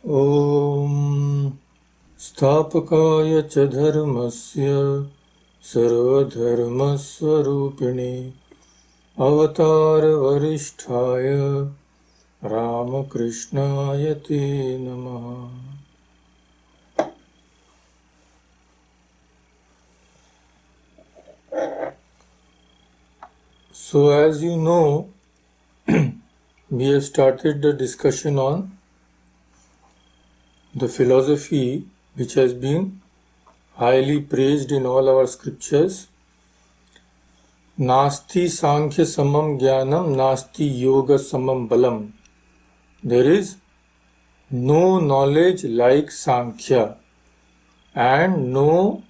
ॐ स्थापकाय च धर्मस्य सर्वधर्मस्वरूपिणे अवतारवरिष्ठाय रामकृष्णाय ते नमः। So as you know, we have started the discussion on the philosophy which has been highly praised in all our scriptures. Nasti Sankhya Samam Jnanam, Nasti Yoga Samam Balam. There is no knowledge like Sankhya and no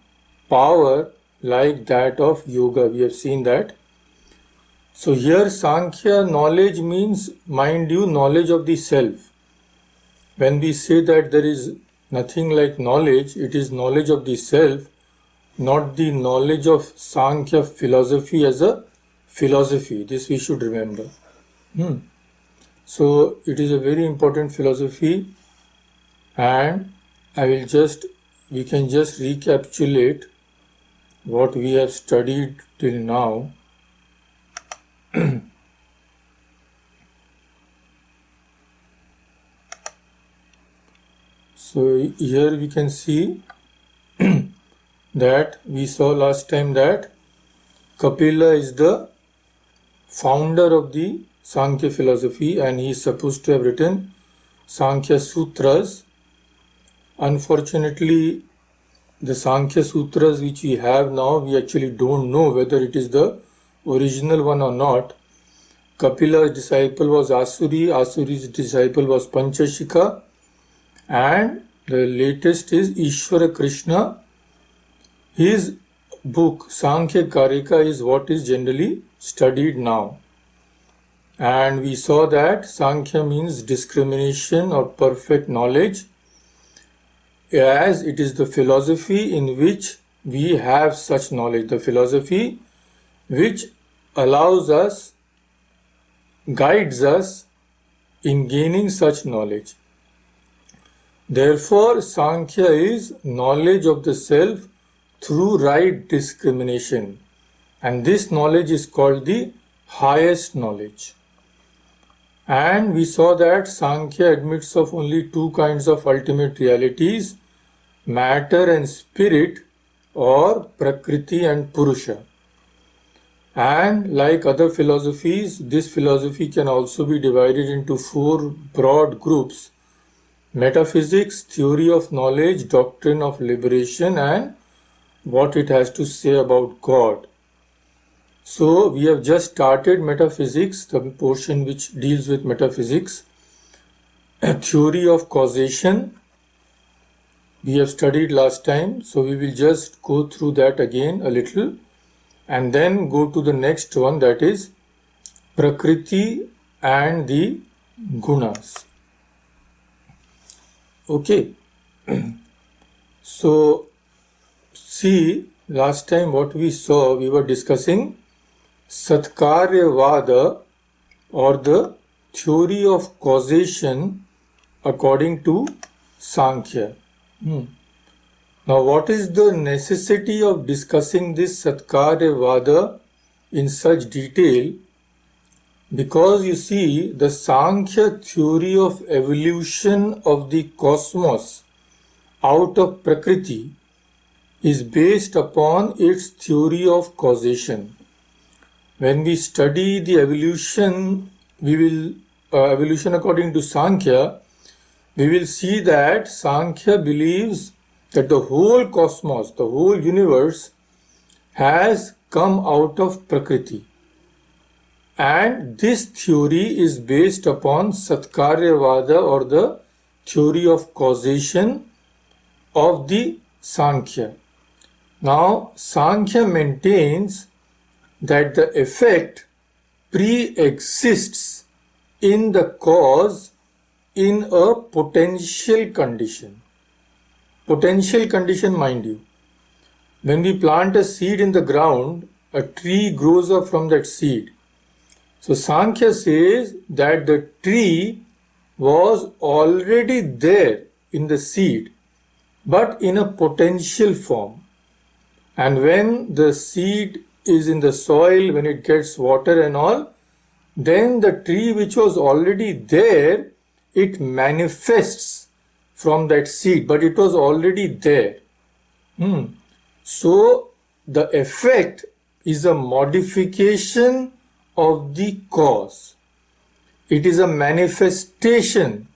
power like that of yoga. We have seen that. So here Sankhya knowledge means, mind you, knowledge of the self. When we say that there is nothing like knowledge, it is knowledge of the self, not the knowledge of Sankhya philosophy as a philosophy. This we should remember. So it is a very important philosophy, and we can just recapitulate what we have studied till now. So here we can see that we saw last time that Kapila is the founder of the Sankhya philosophy, and he is supposed to have written Sankhya Sutras. Unfortunately, the Sankhya Sutras which we have now, we actually don't know whether it is the original one or not. Kapila's disciple was Asuri, Asuri's disciple was Panchashika, and the latest is Ishvara Krishna. His book Sankhya Karika is what is generally studied now. And we saw that Sankhya means discrimination or perfect knowledge, as it is the philosophy in which we have such knowledge, the philosophy which allows us, guides us in gaining such knowledge. Therefore, Sankhya is knowledge of the self through right discrimination, and this knowledge is called the highest knowledge. And we saw that Sankhya admits of only two kinds of ultimate realities, matter and spirit, or Prakriti and Purusha. And like other philosophies, this philosophy can also be divided into four broad groups: metaphysics, theory of knowledge, doctrine of liberation, and what it has to say about God. So we have just started metaphysics, the portion which deals with metaphysics. A theory of causation we have studied last time, so we will just go through that again a little and then go to the next one, that is Prakriti and the Gunas. Okay, so see, last time what we saw, we were discussing Satkaryavada, or the theory of causation according to Sankhya. Now, what is the necessity of discussing this Satkaryavada in such detail? Because you see, the Sankhya theory of evolution of the cosmos out of Prakriti is based upon its theory of causation. When we study the evolution, evolution according to Sankhya, we will see that Sankhya believes that the whole cosmos, the whole universe has come out of Prakriti. And this theory is based upon Satkaryavada, or the theory of causation of the Sankhya. Now, Sankhya maintains that the effect pre-exists in the cause in a potential condition. Potential condition, mind you. When we plant a seed in the ground, a tree grows up from that seed. So Sankhya says that the tree was already there in the seed, but in a potential form. And when the seed is in the soil, when it gets water and all, then the tree which was already there, it manifests from that seed, but it was already there. So the effect is a modification of the cause. It is a manifestation,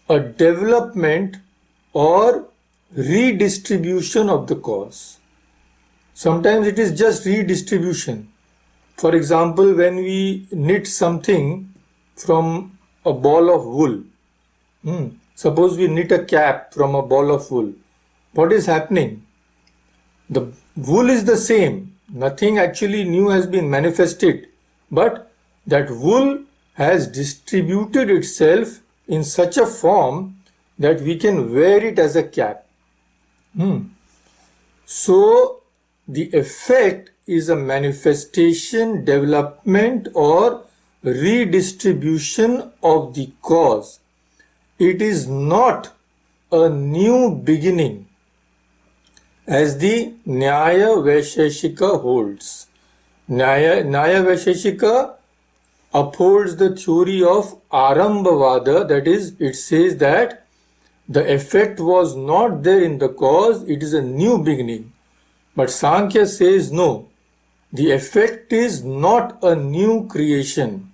a development or redistribution of the cause. Sometimes it is just redistribution. For example, when we knit something from a ball of wool, suppose we knit a cap from a ball of wool, what is happening? The wool is the same, nothing actually new has been manifested, but that wool has distributed itself in such a form that we can wear it as a cap. So the effect is a manifestation, development or redistribution of the cause. It is not a new beginning, as the Nyaya Vaisheshika holds. Nyaya Vaisheshika upholds the theory of Arambhavada, that is, it says that the effect was not there in the cause, it is a new beginning. But Sankhya says no, the effect is not a new creation.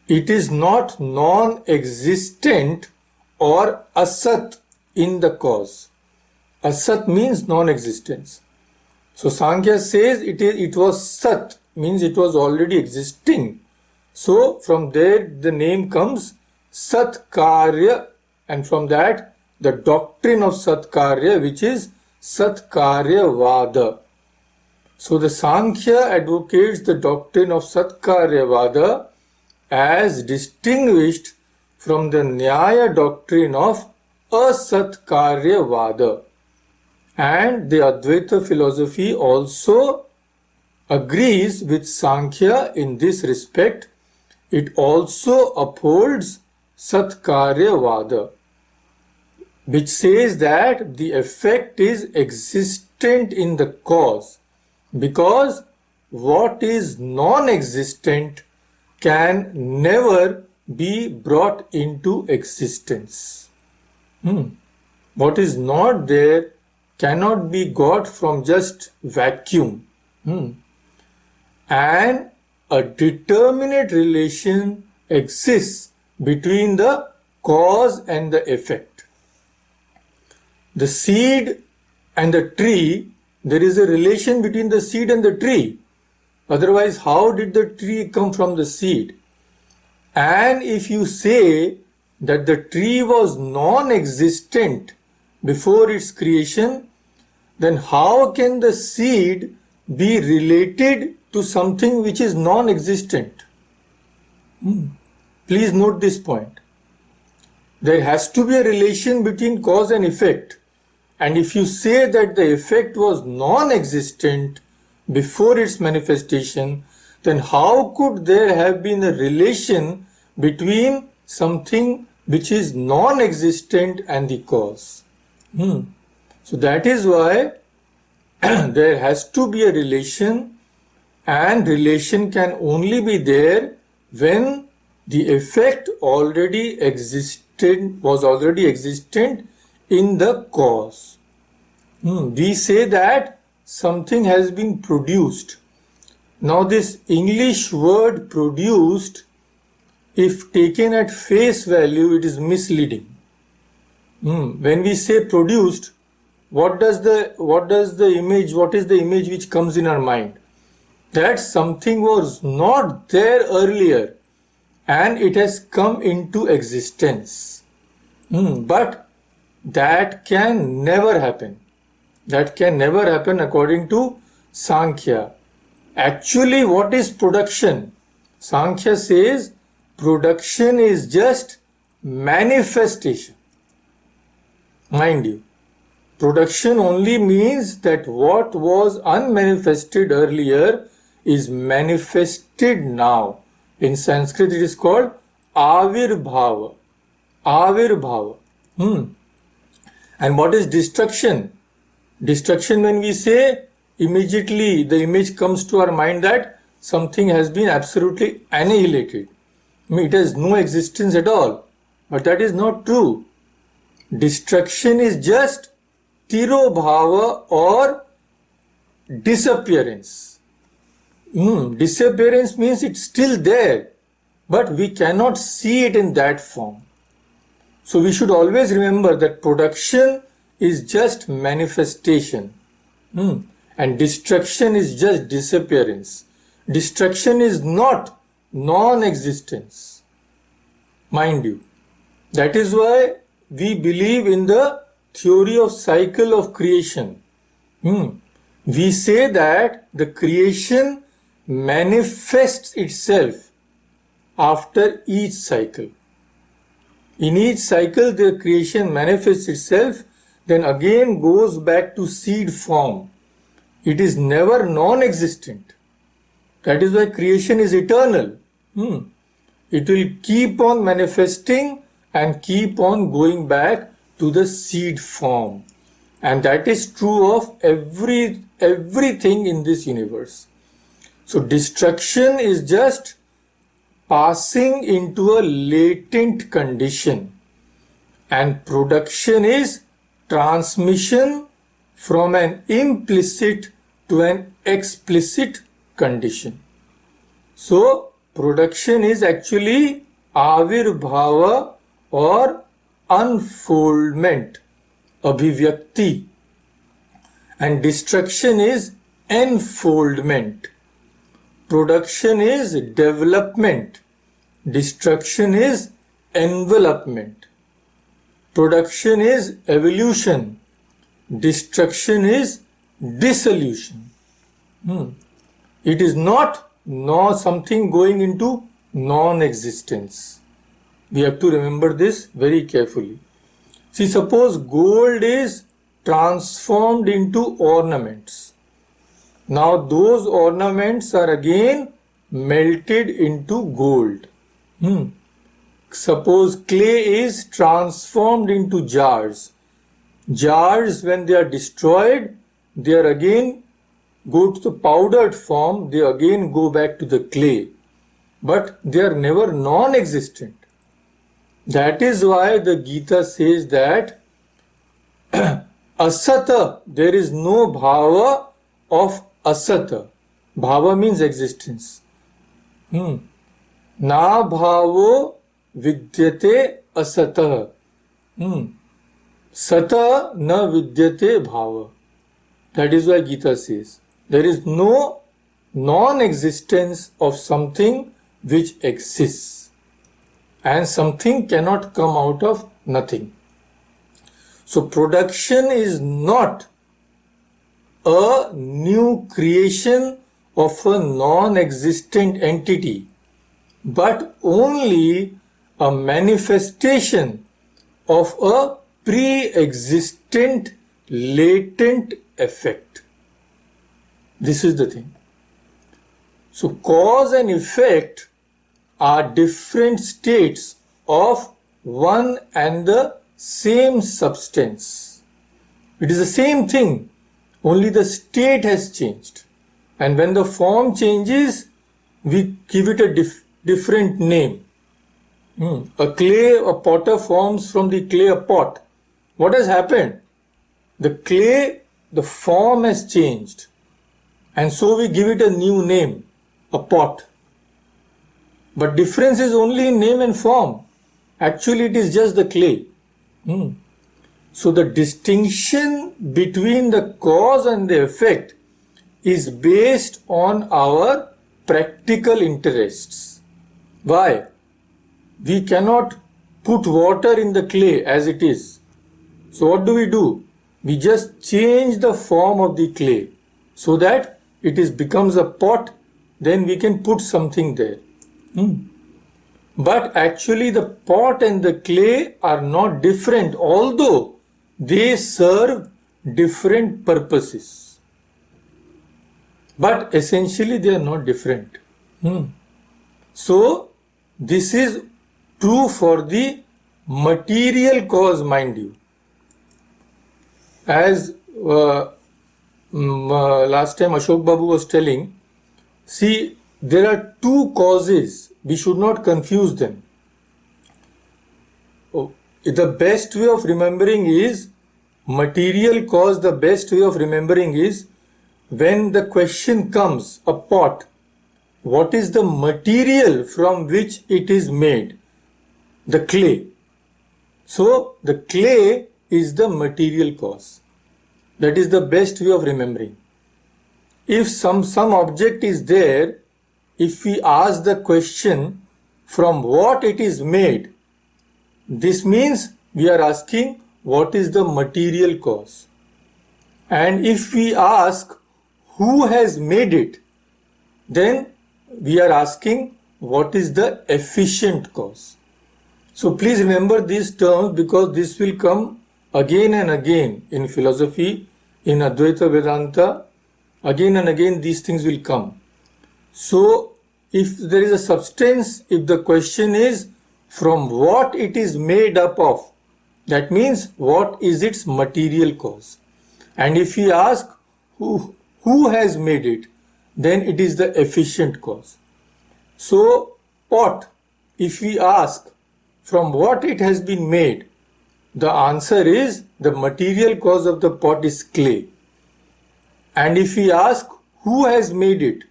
It is not non-existent or asat in the cause. Asat means non-existence. So Sankhya says it was sat, means it was already existing. So from there the name comes Satkarya, and from that the doctrine of Satkarya, which is Satkaryavada. So the Sankhya advocates the doctrine of Satkaryavada as distinguished from the Nyaya doctrine of Asatkaryavada. And the Advaita philosophy also agrees with Sankhya in this respect. It also upholds Satkaryavada, which says that the effect is existent in the cause, because what is non-existent can never be brought into existence. What is not there cannot be got from just vacuum. And a determinate relation exists between the cause and the effect. The seed and the tree, there is a relation between the seed and the tree. Otherwise, how did the tree come from the seed? And if you say that the tree was non-existent before its creation, then how can the seed be related to something which is non-existent? Please note this point. There has to be a relation between cause and effect. And if you say that the effect was non-existent before its manifestation, then how could there have been a relation between something which is non-existent and the cause? So that is why there has to be a relation, and relation can only be there when the effect was already existent in the cause. We say that something has been produced. Now this English word produced, if taken at face value, it is misleading. When we say produced, what is the image which comes in our mind? That something was not there earlier and it has come into existence. But that can never happen. That can never happen according to Sankhya. Actually, what is production? Sankhya says production is just manifestation. Mind you, production only means that what was unmanifested earlier is manifested now. In Sanskrit it is called Avirbhava. Avirbhava. And what is destruction? Destruction, when we say, immediately the image comes to our mind that something has been absolutely annihilated. I mean, it has no existence at all. But that is not true. Destruction is just tirobhava or disappearance. Disappearance means it's still there, but we cannot see it in that form. So we should always remember that production is just manifestation, and destruction is just disappearance. Destruction is not non-existence, mind you. That is why we believe in the theory of cycle of creation. We say that the creation manifests itself after each cycle. In each cycle, the creation manifests itself, then again goes back to seed form. It is never non-existent. That is why creation is eternal. It will keep on manifesting and keep on going back to the seed form. And that is true of everything in this universe. So destruction is just passing into a latent condition, and production is transmission from an implicit to an explicit condition. So production is actually avirbhava or unfoldment, abhivyakti, and destruction is enfoldment. Production is development, destruction is envelopment. Production is evolution, destruction is dissolution. It is not something going into non-existence. We have to remember this very carefully. See, suppose gold is transformed into ornaments. Now those ornaments are again melted into gold. Suppose clay is transformed into jars. Jars, when they are destroyed, they are again go to the powdered form, they again go back to the clay. But they are never non-existent. That is why the Gita says that asata, there is no bhava of asata. Bhava means existence. Na bhavo vidyate asata. Sata na vidyate bhava. That is why Gita says there is no non-existence of something which exists, and something cannot come out of nothing. So production is not a new creation of a non-existent entity, but only a manifestation of a pre-existent latent effect. This is the thing. So cause and effect are different states of one and the same substance. It is the same thing, only the state has changed. And when the form changes, we give it a different name. A potter forms from the clay a pot. What has happened? The clay, the form has changed. And so we give it a new name, a pot. But difference is only in name and form. Actually, it is just the clay. So the distinction between the cause and the effect is based on our practical interests. Why? We cannot put water in the clay as it is. So what do? We just change the form of the clay so that it becomes a pot, then we can put something there. But actually the pot and the clay are not different, although they serve different purposes. But essentially they are not different. So this is true for the material cause, mind you. as last time Ashok Babu was telling, see, there are two causes. We should not confuse them. The best way of remembering is material cause. The best way of remembering is when the question comes, a pot, what is the material from which it is made? The clay. So the clay is the material cause. That is the best way of remembering. If some object is there, if we ask the question from what it is made, this means we are asking what is the material cause. And if we ask who has made it, then we are asking what is the efficient cause. So please remember these terms, because this will come again and again in philosophy, in Advaita Vedanta. Again and again these things will come. So if there is a substance, if the question is from what it is made up of, that means what is its material cause. And if we ask who has made it, then it is the efficient cause. So pot, if we ask from what it has been made, the answer is the material cause of the pot is clay. And if we ask who has made it,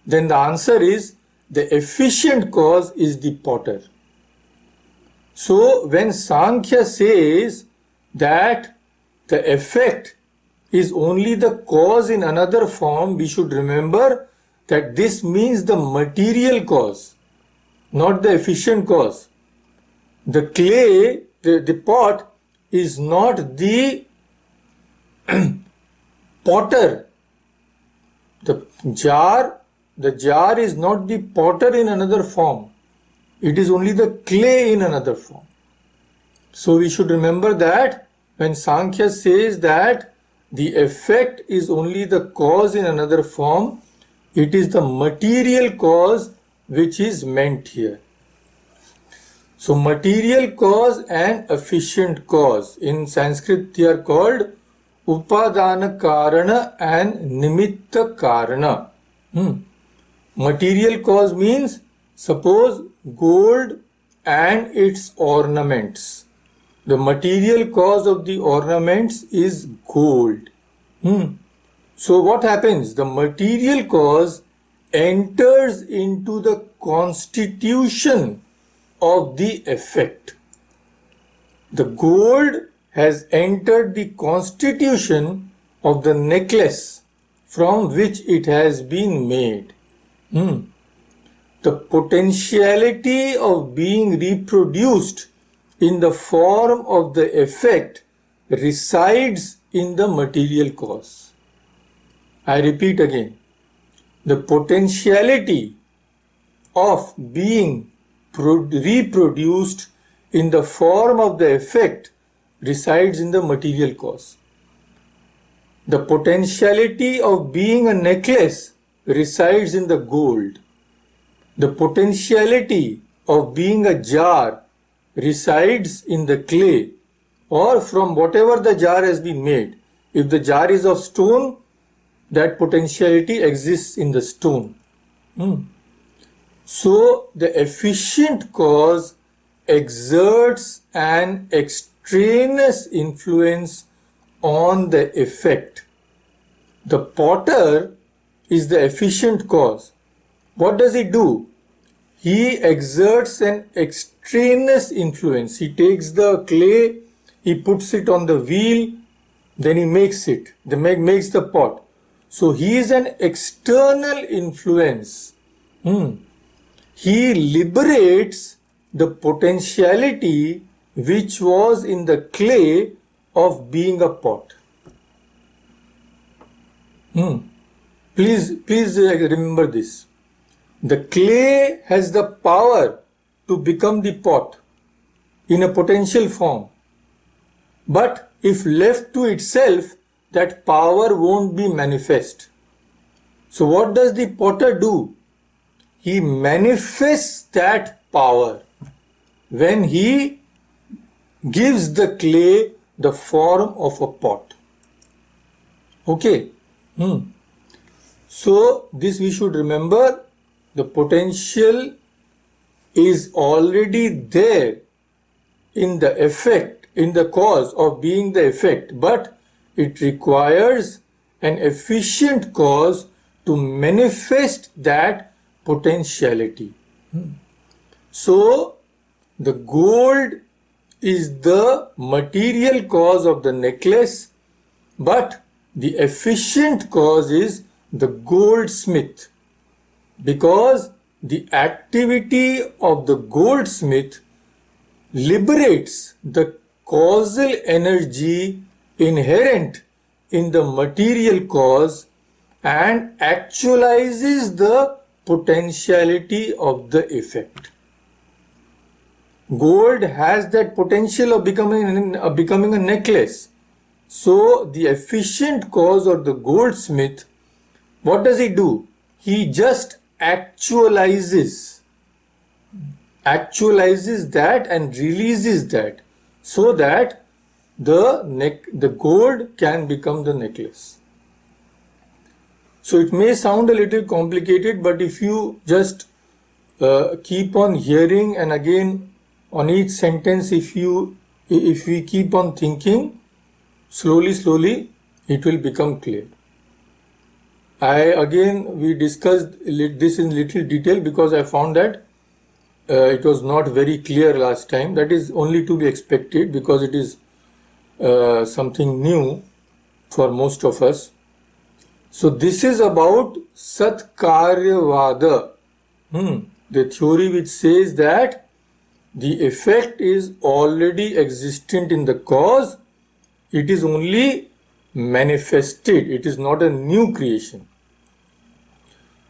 then the answer is the efficient cause is the potter. So when Sankhya says that the effect is only the cause in another form, we should remember that this means the material cause, not the efficient cause. The clay, the pot is not the potter. The jar is not the potter in another form. It is only the clay in another form. So we should remember that when Sankhya says that the effect is only the cause in another form, it is the material cause which is meant here. So material cause and efficient cause, in Sanskrit they are called Upadana Karana and Nimitta Karana. Material cause means, suppose gold and its ornaments. The material cause of the ornaments is gold. So what happens? The material cause enters into the constitution of the effect. The gold has entered the constitution of the necklace from which it has been made. The potentiality of being reproduced in the form of the effect resides in the material cause. I repeat again, the potentiality of being reproduced in the form of the effect resides in the material cause. The potentiality of being a necklace resides in the gold. The potentiality of being a jar resides in the clay, or from whatever the jar has been made. If the jar is of stone, that potentiality exists in the stone. So the efficient cause exerts an extraneous influence on the effect. The potter is the efficient cause. What does he do? He exerts an extraneous influence. He takes the clay, he puts it on the wheel, then he makes it, makes the pot. So he is an external influence. He liberates the potentiality which was in the clay of being a pot. Please remember this. The clay has the power to become the pot in a potential form. But if left to itself, that power won't be manifest. So what does the potter do? He manifests that power when he gives the clay the form of a pot. Okay. So this we should remember, the potential is already there in the effect, in the cause of being the effect, but it requires an efficient cause to manifest that potentiality. So the gold is the material cause of the necklace, but the efficient cause is the goldsmith, because the activity of the goldsmith liberates the causal energy inherent in the material cause and actualizes the potentiality of the effect. Gold has that potential of becoming a necklace. So the efficient cause or the goldsmith, what does he do? He just actualizes that and releases that, so that the gold can become the necklace. So it may sound a little complicated, but if you just keep on hearing, and again on each sentence, if we keep on thinking, slowly it will become clear. We discussed this in little detail because I found that it was not very clear last time. That is only to be expected because it is something new for most of us. So this is about Satkaryavada, the theory which says that the effect is already existent in the cause. It is only manifested. It is not a new creation.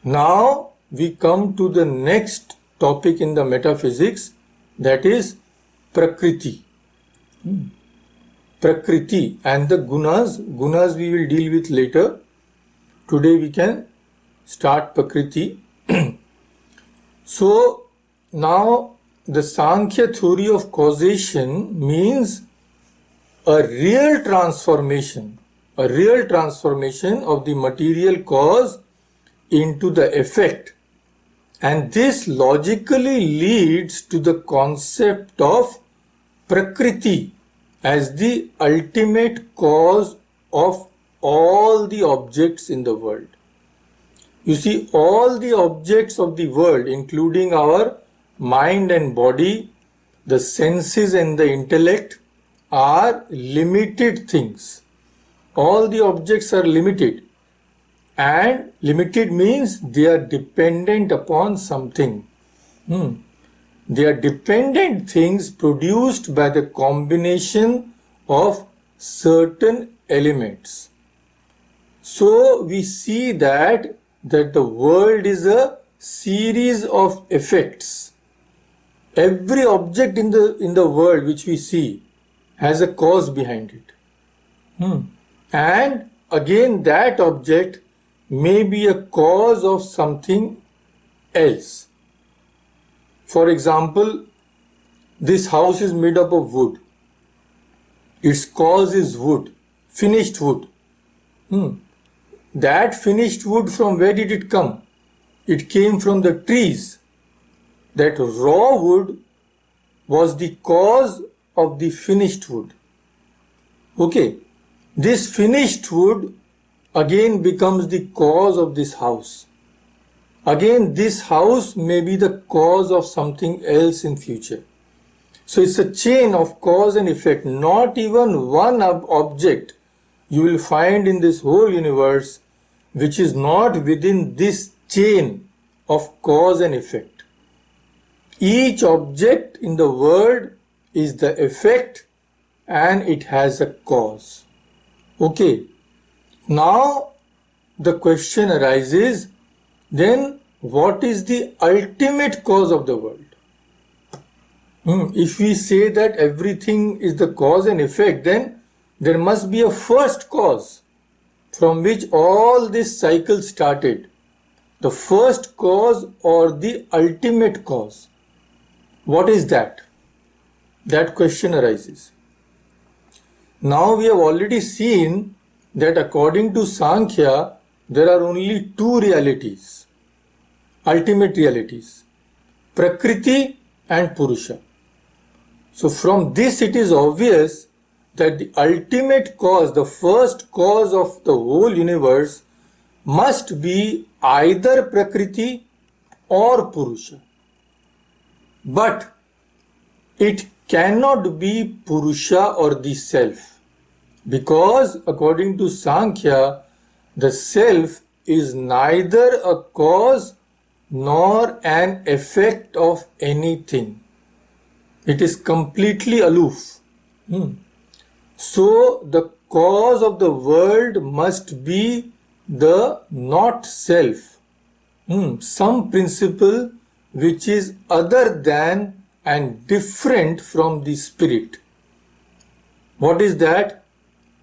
Now we come to the next topic in the metaphysics, that is Prakriti. Prakriti and the gunas. Gunas we will deal with later. Today we can start Prakriti. So now the Sankhya theory of causation means a real transformation of the material cause into the effect, and this logically leads to the concept of Prakriti as the ultimate cause of all the objects in the world. You see, all the objects of the world, including our mind and body, the senses and the intellect, are limited things. All the objects are limited. And limited means they are dependent upon something. They are dependent things produced by the combination of certain elements. So we see that the world is a series of effects. Every object in the world which we see has a cause behind it. And again, that object may be a cause of something else. For example, this house is made up of wood. Its cause is wood, finished wood. That finished wood, from where did it come? It came from the trees. That raw wood was the cause of the finished wood. Okay, this finished wood again becomes the cause of this house. Again, this house may be the cause of something else in future. So it's a chain of cause and effect. Not even one object you will find in this whole universe which is not within this chain of cause and effect. Each object in the world is the effect and it has a cause. Okay. Now the question arises, then what is the ultimate cause of the world? If we say that everything is the cause and effect, then there must be a first cause from which all this cycle started. The first cause or the ultimate cause. What is that? That question arises. Now we have already seen that according to Sankhya, there are only two realities, ultimate realities, Prakriti and Purusha. So from this it is obvious that the ultimate cause, the first cause of the whole universe must be either Prakriti or Purusha. But it cannot be Purusha or the self, because according to Sankhya, the self is neither a cause nor an effect of anything. It is completely aloof. So the cause of the world must be the not self, some principle which is other than and different from the spirit. What is that?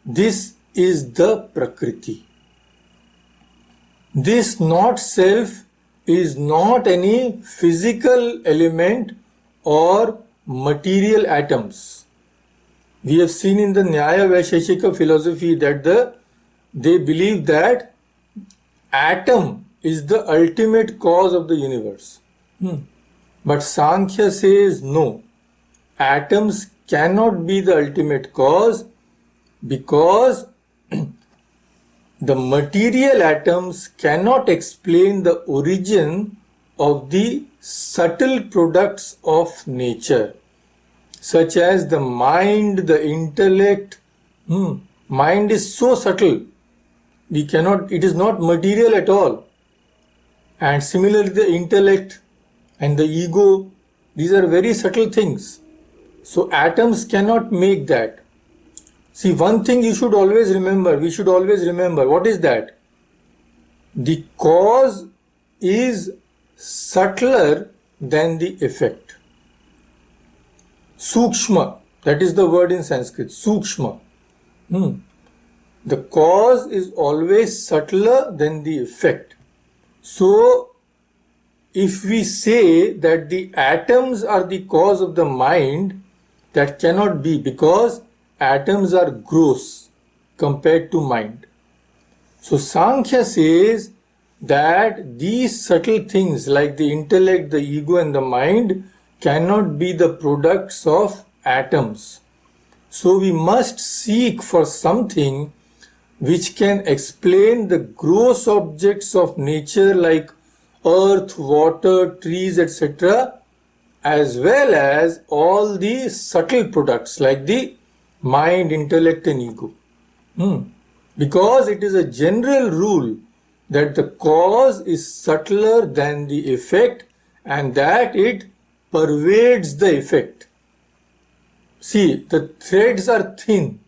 This is the Prakriti. This not self is not any physical element or material atoms. We have seen in the Nyaya Vaisheshika philosophy that they believe that atom is the ultimate cause of the universe. But Sankhya says no, atoms cannot be the ultimate cause, because the material atoms cannot explain the origin of the subtle products of nature, such as the mind, the intellect. Mind is so subtle, it is not material at all. And similarly the intellect and the ego, these are very subtle things. So atoms cannot make that. See, one thing you should always remember, we should always remember, what is that? The cause is subtler than the effect. Sukshma, that is the word in Sanskrit, Sukshma. The cause is always subtler than the effect. So, if we say that the atoms are the cause of the mind, that cannot be, because atoms are gross compared to mind. So Sankhya says that these subtle things like the intellect, the ego and the mind cannot be the products of atoms. So we must seek for something which can explain the gross objects of nature like earth, water, trees, etc., as well as all the subtle products like the mind, intellect and ego. Because it is a general rule that the cause is subtler than the effect and that it pervades the effect. See, the threads are thin.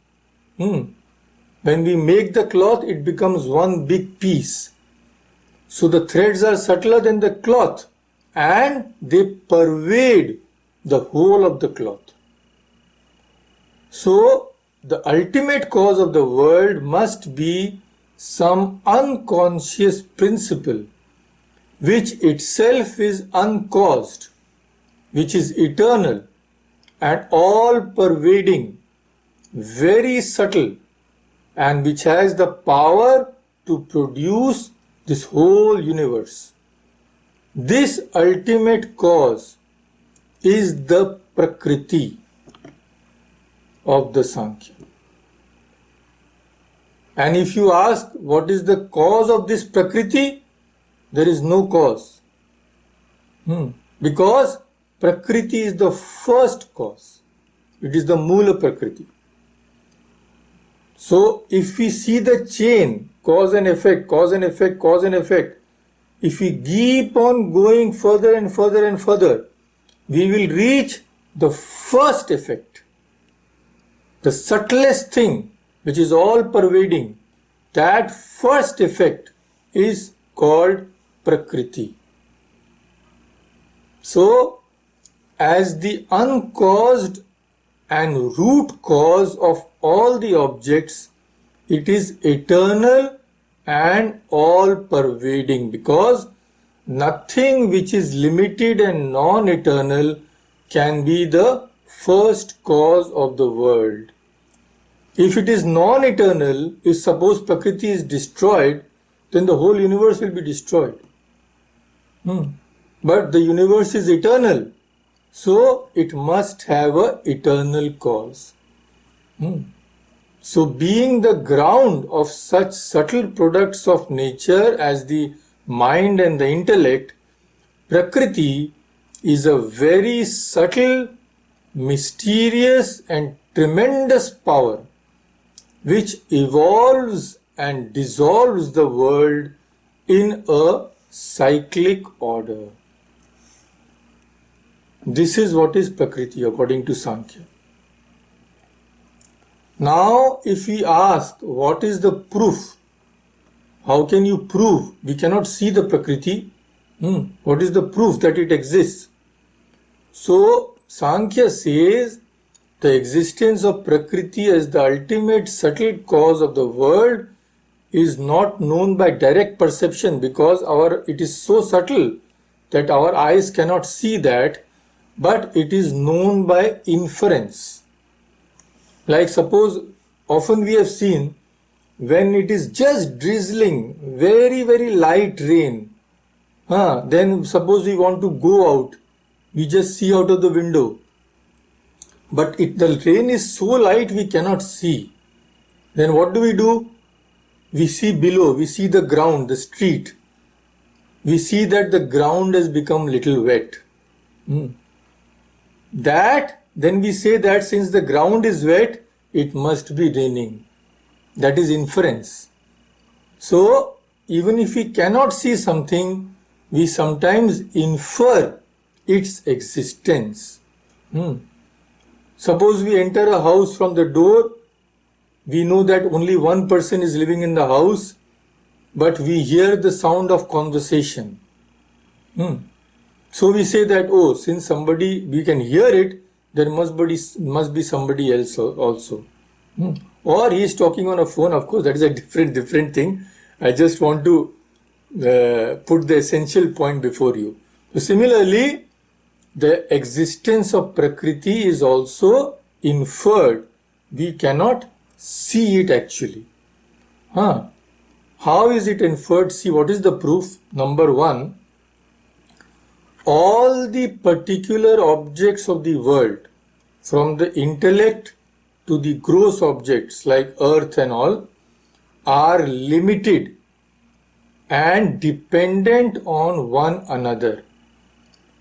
When we make the cloth, it becomes one big piece. So the threads are subtler than the cloth and they pervade the whole of the cloth. So the ultimate cause of the world must be some unconscious principle which itself is uncaused, which is eternal and all pervading, very subtle, and which has the power to produce this whole universe. This ultimate cause is the Prakriti of the Sankhya. And if you ask what is the cause of this Prakriti, there is no cause. Because Prakriti is the first cause. It is the Mula Prakriti. So if we see the chain, cause and effect, cause and effect, cause and effect, if we keep on going further and further and further, we will reach the first effect. The subtlest thing, which is all pervading, that first effect is called Prakriti. So, as the uncaused and root cause of all the objects, it is eternal and all pervading, because nothing which is limited and non-eternal can be the first cause of the world. If it is non-eternal, if suppose Prakriti is destroyed, then the whole universe will be destroyed. But the universe is eternal, so it must have an eternal cause. So being the ground of such subtle products of nature as the mind and the intellect, Prakriti is a very subtle, mysterious and tremendous power which evolves and dissolves the world in a cyclic order. This is what is Prakriti according to Sankhya. Now, if we ask what is the proof, how can you prove? We cannot see the Prakriti. What is the proof that it exists? So, Sankhya says the existence of Prakriti as the ultimate subtle cause of the world is not known by direct perception because it is so subtle that our eyes cannot see that, but it is known by inference. Like suppose often we have seen when it is just drizzling, very very light rain, then suppose we want to go out, we just see out of the window. But the rain is so light we cannot see. Then what do? We see below, we see the ground, the street. We see that the ground has become little wet. Then we say that since the ground is wet, it must be raining. That is inference. So, even if we cannot see something, we sometimes infer its existence. Suppose we enter a house from the door, we know that only one person is living in the house, but we hear the sound of conversation. So we say that, since we can hear it, there must be somebody else also. Or he is talking on a phone, of course, that is a different thing. I just want to put the essential point before you. So similarly, the existence of Prakriti is also inferred. We cannot see it actually. How is it inferred? See, what is the proof? Number one, all the particular objects of the world, from the intellect to the gross objects like earth and all, are limited and dependent on one another.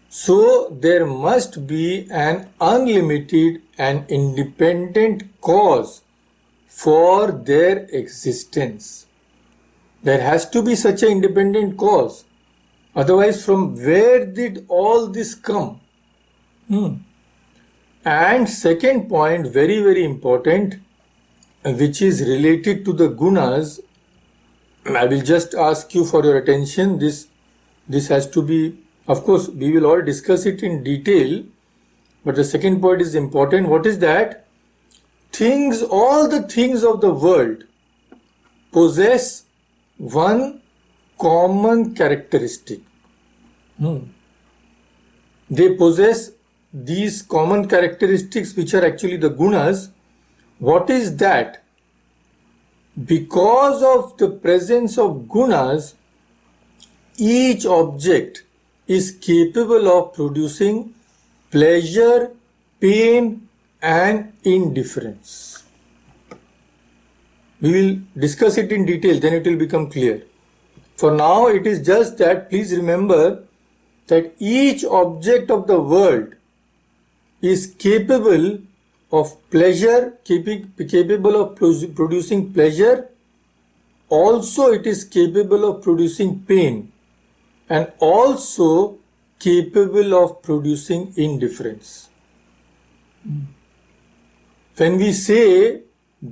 So there must be an unlimited and independent cause for their existence. There has to be such an independent cause. Otherwise, from where did all this come? And second point, very very important, which is related to the gunas. I will just ask you for your attention. This has to be, of course, we will all discuss it in detail, but the second point is important. What is that? All the things of the world possess one common characteristic. They possess these common characteristics which are actually the gunas. What is that? Because of the presence of gunas, each object is capable of producing pleasure, pain and indifference. We will discuss it in detail, then it will become clear. For now, it is just that, please remember that each object of the world is capable of pleasure, capable of producing pleasure. Also, it is capable of producing pain and also capable of producing indifference. When we say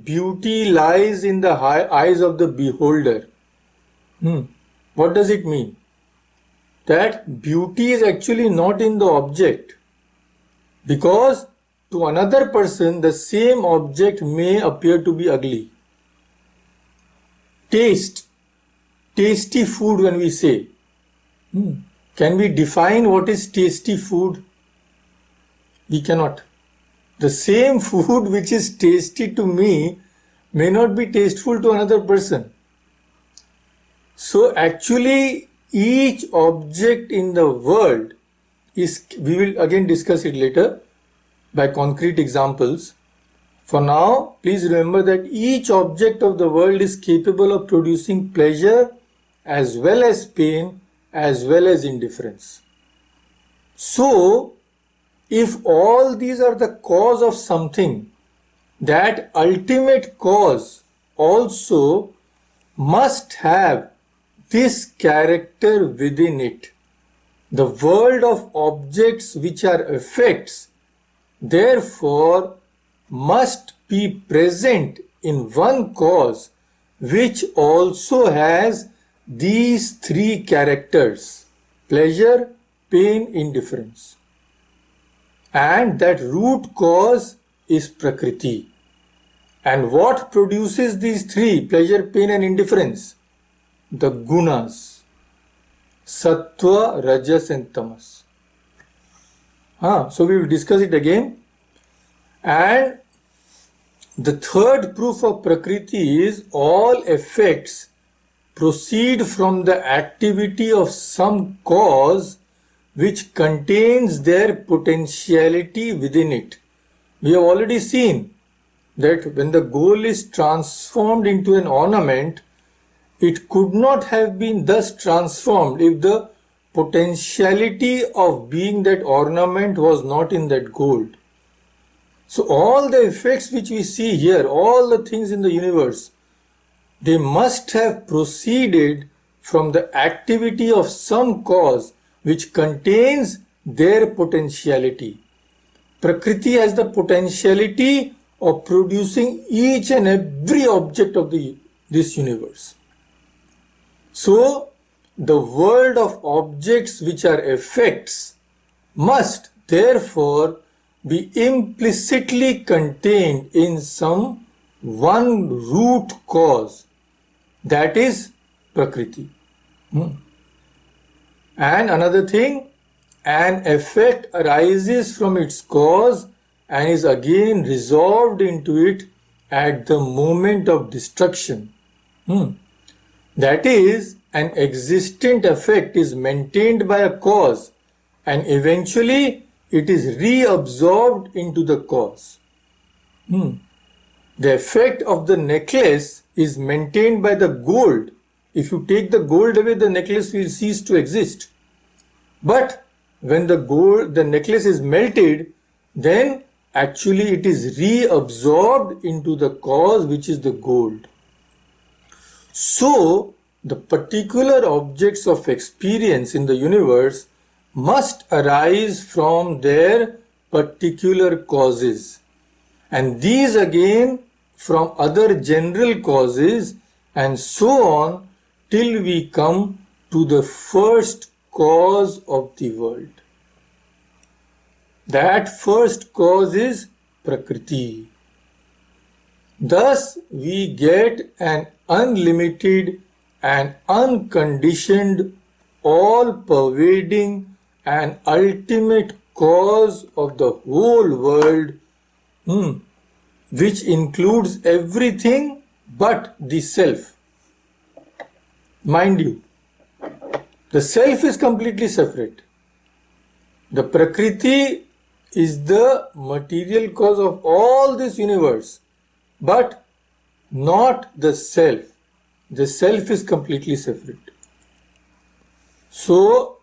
beauty lies in the eyes of the beholder, what does it mean? That beauty is actually not in the object, because to another person the same object may appear to be ugly. Tasty food, when we say, can we define what is tasty food? We cannot. The same food which is tasty to me may not be tasteful to another person. So actually each object in the world is, we will again discuss it later by concrete examples. For now, please remember that each object of the world is capable of producing pleasure as well as pain as well as indifference. So, if all these are the cause of something, that ultimate cause also must have this character within it. The world of objects which are effects, therefore, must be present in one cause which also has these three characters: pleasure, pain, indifference. And that root cause is Prakriti. And what produces these three, pleasure, pain and indifference? The gunas, sattva, rajas and tamas. So we will discuss it again. And the third proof of Prakriti is all effects proceed from the activity of some cause which contains their potentiality within it. We have already seen that when the gold is transformed into an ornament, it could not have been thus transformed if the potentiality of being that ornament was not in that gold. So all the effects which we see here, all the things in the universe, they must have proceeded from the activity of some cause which contains their potentiality. Prakriti has the potentiality of producing each and every object of this universe. So, the world of objects which are effects must therefore be implicitly contained in some one root cause, that is Prakriti. And another thing, an effect arises from its cause and is again resolved into it at the moment of destruction. That is, an existent effect is maintained by a cause and eventually it is reabsorbed into the cause. The effect of the necklace is maintained by the gold. If you take the gold away, the necklace will cease to exist. But when the necklace is melted, then actually it is reabsorbed into the cause, which is the gold. So, the particular objects of experience in the universe must arise from their particular causes, and these again from other general causes, and so on till we come to the first cause of the world. That first cause is Prakriti. Thus we get an unlimited and unconditioned, all-pervading and ultimate cause of the whole world, which includes everything but the self. Mind you, the self is completely separate. The Prakriti is the material cause of all this universe, but not the self. The self is completely separate. So,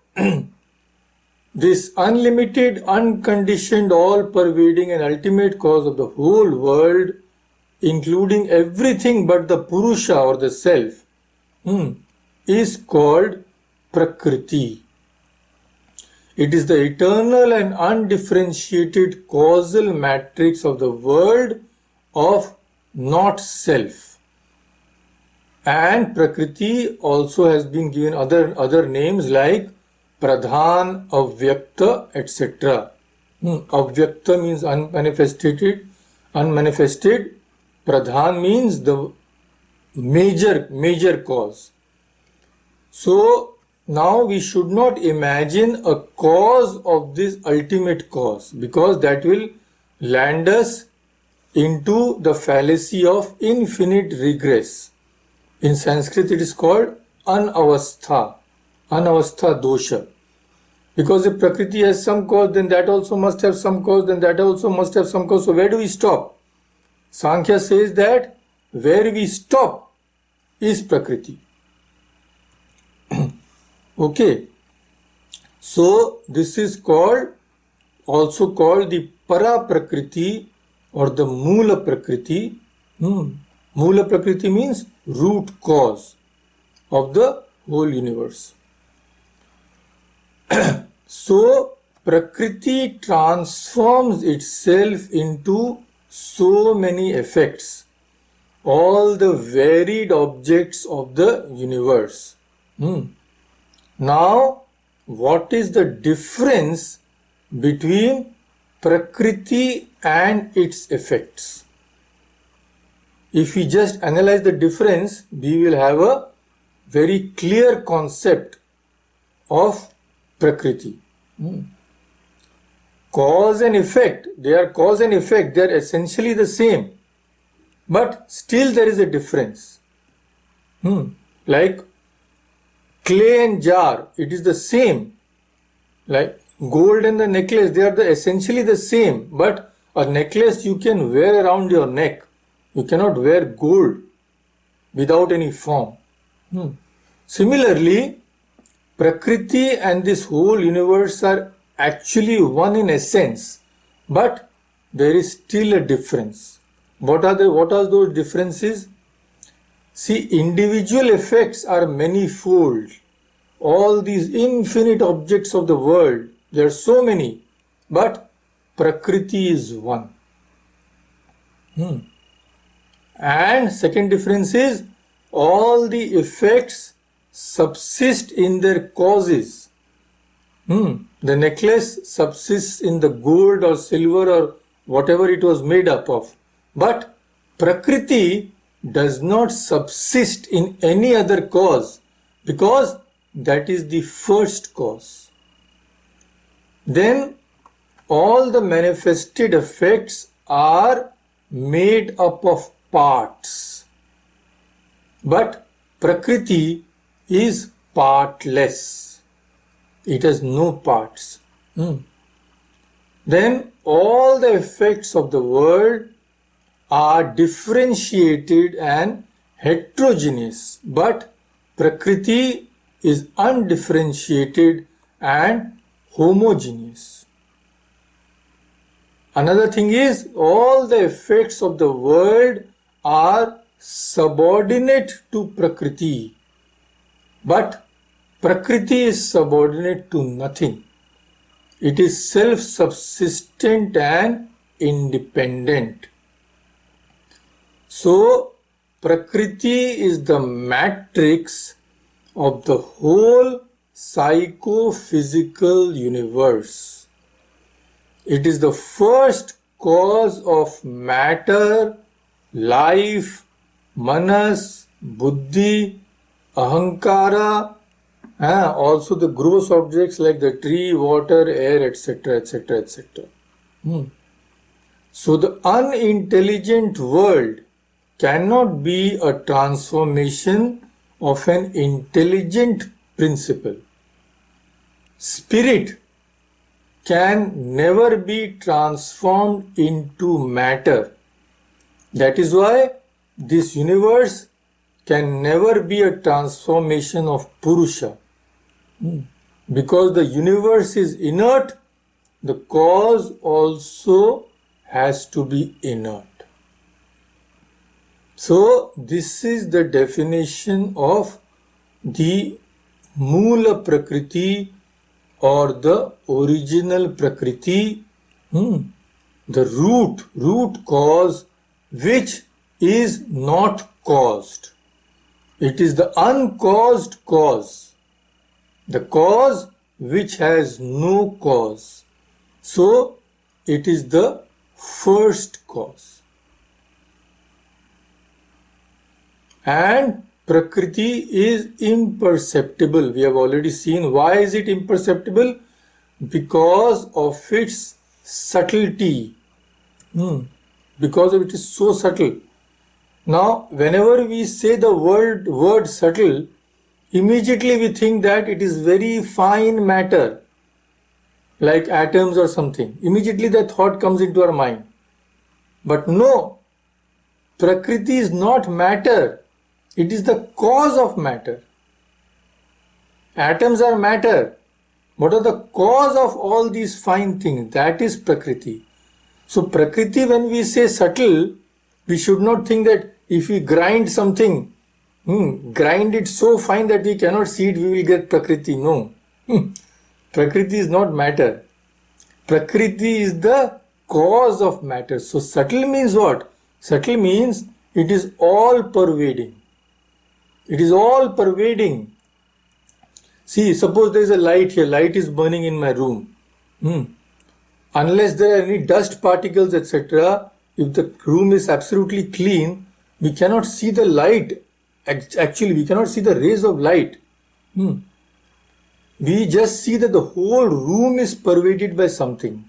this unlimited, unconditioned, all-pervading and ultimate cause of the whole world, including everything but the Purusha or the self, is called Prakriti. It is the eternal and undifferentiated causal matrix of the world of not self. And Prakriti also has been given other names like Pradhan, Avyakta, etc. Avyakta means unmanifested. Pradhan means the major cause. So now we should not imagine a cause of this ultimate cause, because that will land us into the fallacy of infinite regress. In Sanskrit it is called anavastha dosha. Because if Prakriti has some cause, then that also must have some cause, then that also must have some cause. So where do we stop? Sankhya says that where we stop is Prakriti. Okay. So this is also called the Para Prakriti or the Mula Prakriti. Mula Prakriti means root cause of the whole universe. So Prakriti transforms itself into so many effects, all the varied objects of the universe. Now, what is the difference between Prakriti and its effects? If we just analyze the difference, we will have a very clear concept of Prakriti. Cause and effect, they are essentially the same, but still there is a difference. Like clay and jar, it is the same. Like gold and the necklace, they are essentially the same, but a necklace you can wear around your neck. You cannot wear gold without any form. Similarly, Prakriti and this whole universe are actually one in essence, but there is still a difference. What are those differences? See, individual effects are manifold. All these infinite objects of the world, there are so many, but Prakriti is one. And second difference is all the effects subsist in their causes. The necklace subsists in the gold or silver or whatever it was made up of. But Prakriti does not subsist in any other cause because that is the first cause. Then all the manifested effects are made up of parts. But Prakriti is partless. It has no parts. Then all the effects of the world are differentiated and heterogeneous, but Prakriti is undifferentiated and homogeneous. Another thing is all the effects of the world are subordinate to Prakriti, but Prakriti is subordinate to nothing. It is self-subsistent and independent. So, Prakriti is the matrix of the whole psychophysical universe. It is the first cause of matter, life, manas, buddhi, ahankara, also the gross objects like the tree, water, air, etc., etc., etc. So the unintelligent world cannot be a transformation of an intelligent principle. Spirit can never be transformed into matter. That is why this universe can never be a transformation of Purusha. Because the universe is inert, the cause also has to be inert. So this is the definition of the Mula Prakriti or the original Prakriti, the root cause which is not caused. It is the uncaused cause, the cause which has no cause. So it is the first cause. And Prakriti is imperceptible. We have already seen why is it imperceptible? Because of its subtlety. because it is so subtle. Now, whenever we say the word subtle, immediately we think that it is very fine matter, like atoms or something. Immediately the thought comes into our mind. But no, Prakriti is not matter. It is the cause of matter. Atoms are matter. What are the cause of all these fine things? That is Prakriti. So Prakriti, when we say subtle, we should not think that if we grind something, grind it so fine that we cannot see it, we will get Prakriti. No. Prakriti is not matter. Prakriti is the cause of matter. So subtle means what? Subtle means it is all pervading. It is all pervading. See, suppose there is a light here. Light is burning in my room. Unless there are any dust particles, etc., if the room is absolutely clean, we cannot see the light. Actually, we cannot see the rays of light. We just see that the whole room is pervaded by something.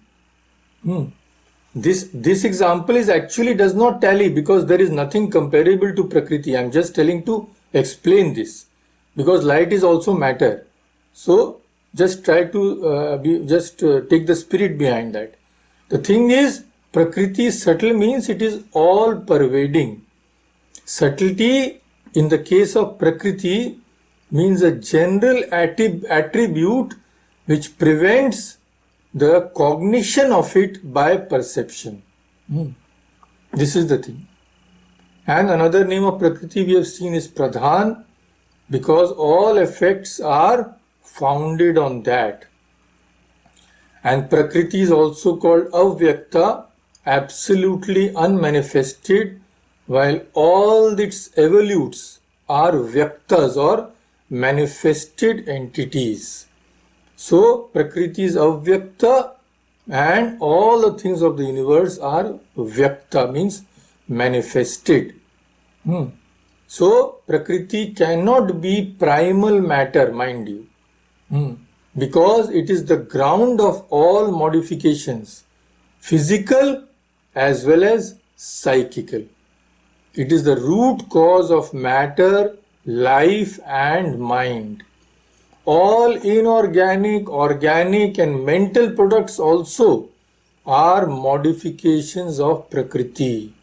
This example is actually does not tally because there is nothing comparable to Prakriti. I am just telling to explain this because light is also matter. So just try to take the spirit behind that. The thing is, Prakriti subtle means it is all pervading. Subtlety in the case of Prakriti means a general attribute which prevents the cognition of it by perception. This is the thing. And another name of Prakriti we have seen is Pradhan, because all effects are founded on that. And Prakriti is also called Avyakta, absolutely unmanifested, while all its evolutes are Vyaktas or manifested entities. So Prakriti is Avyakta and all the things of the universe are Vyakta, means manifested. So Prakriti cannot be primal matter, mind you, because it is the ground of all modifications, physical as well as psychical. It is the root cause of matter, life and mind. All inorganic, organic and mental products also are modifications of Prakriti.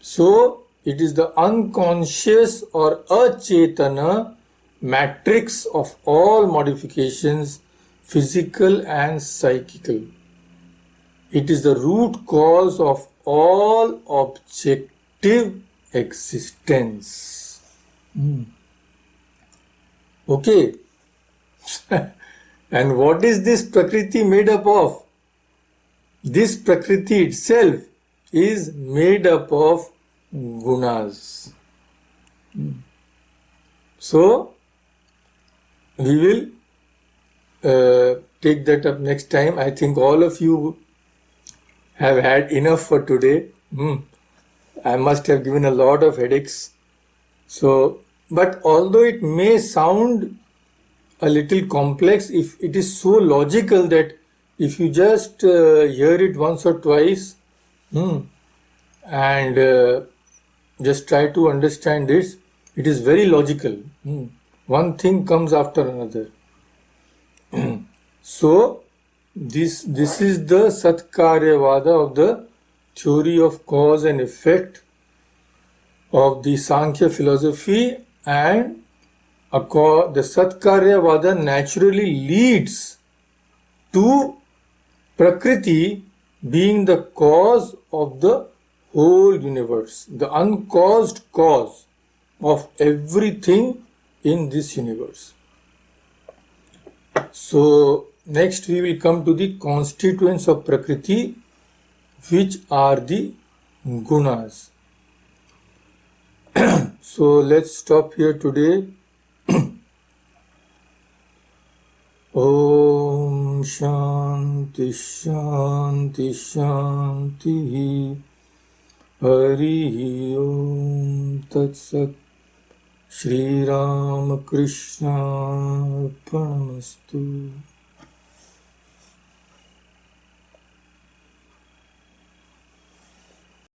So, it is the unconscious or achetana matrix of all modifications, physical and psychical. It is the root cause of all objective existence. Okay. And what is this Prakriti made up of? This Prakriti itself is made up of gunas. So, we will take that up next time. I think all of you have had enough for today. I must have given a lot of headaches. So, but although it may sound a little complex, if it is so logical that if you just hear it once or twice and just try to understand this, it is very logical. One thing comes after another. So, this is the Satkaryavada of the theory of cause and effect of the Sankhya philosophy, and the Satkaryavada naturally leads to Prakriti being the cause of the whole universe, the uncaused cause of everything in this universe. So, next we will come to the constituents of Prakriti, which are the gunas. So, let's stop here today. Om Shanti Shanti Shanti Hari Om Tat Sat Shri Ram Krishna Arpanamastu.